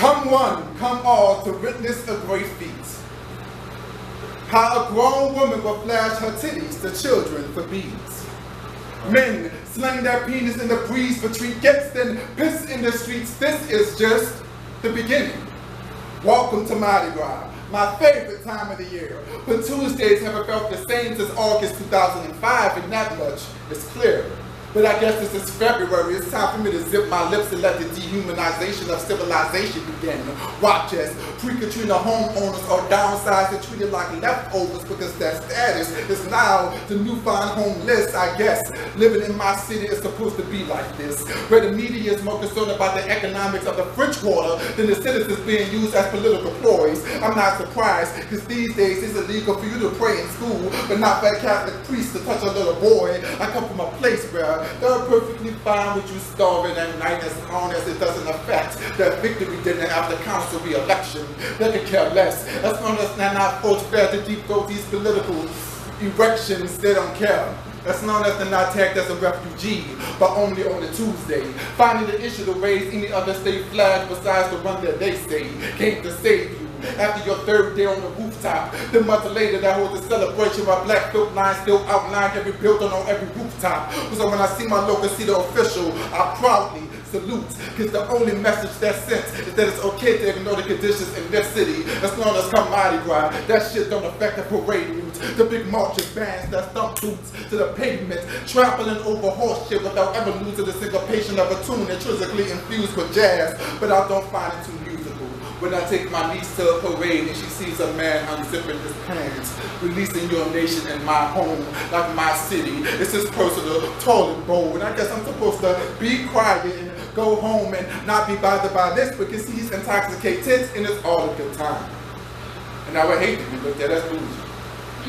Come one, come all to witness a great feat. How a grown woman will flash her titties to children for beads. Men sling their penis in the breeze for trinkets, then piss in the streets. This is just the beginning. Welcome to Mardi Gras, my favorite time of the year. But Tuesdays haven't felt the same since August 2005, and that much is clear. But I guess this is February. It's time for me to zip my lips and let the dehumanization of civilization begin. Watch as pre-Katrina homeowners are downsized and treated like leftovers because their status is now the newfound homeless, I guess. Living in my city is supposed to be like this, where the media is more concerned about the economics of the French Quarter than the citizens being used as political ploys. I'm not surprised, because these days it's illegal for you to pray in school, but not for a Catholic priest to touch a little boy. I come from a place where they're perfectly fine with you starving at night as long as it doesn't affect their victory dinner after council re-election. They could care less. As long as they're not forced fair to deep throat these political erections, they don't care. As long as they're not tagged as a refugee, but only on a Tuesday. Finding the issue to raise any other state flag besides the one that they say came to save you. After your third day on the rooftop, the month later that holds a celebration while black filth lines still outline every building on every rooftop. So when I see my local city official, I proudly salute, because the only message that's sent is that it's okay to ignore the conditions in this city. As long as come Mardi Gras, that shit don't affect the parade route. The big marching bands that stump boots to the pavement, trampling over horse shit without ever losing the syncopation of a tune intrinsically infused with jazz. But I don't find it too musical when I take my niece to a parade and she sees a man unzipping his pants, releasing your nation in my home, like my city. It's his personal toilet bowl, and I guess I'm supposed to be quiet and go home and not be bothered by this because he's intoxicated and it's all a good time. And I would hate to be looked at as bougie.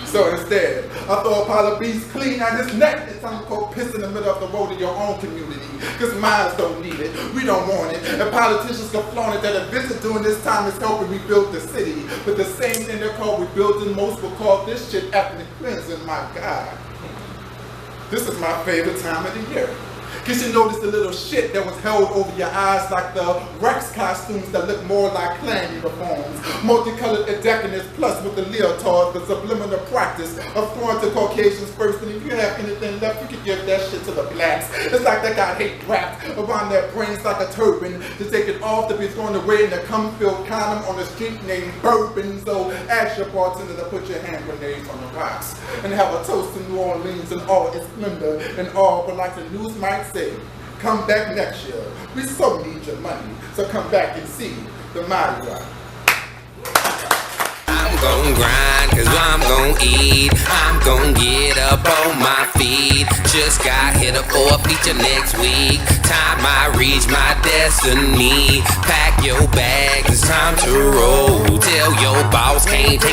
So instead, I throw a pile of bees clean at his neck and tell him to go piss in the middle of the road in your own community. Because mines don't need it, we don't want it. And politicians can flaunt it that a visit during this time is helping rebuild the city. But the same thing they're called rebuilding, most will call this shit ethnic cleansing, my God. This is my favorite time of the year. Because you notice the little shit that was held over your eyes like the Rex costumes that look more like Klan uniforms. Multicolored decadence plus with the leotard, the subliminal practice of throwing to Caucasians first, and if you have anything left, you can give that shit to the blacks. It's like they got hate wrapped around their brains like a turban to take it off to be thrown away in a cum-filled condom on a street named Bourbon. So ask your bartender to put your hand grenades on the rocks and have a toast to New Orleans and all its splendor and all, but like the news might say, come back next year. We so need your money, so come back and see the Mardi Gras. I'm gon' grind, cause I'm gon' eat. I'm gon' get up on my feet. Just got hit up for a feature next week. Time I reach my destiny. Pack your bags, it's time to roll. Tell your boss can't take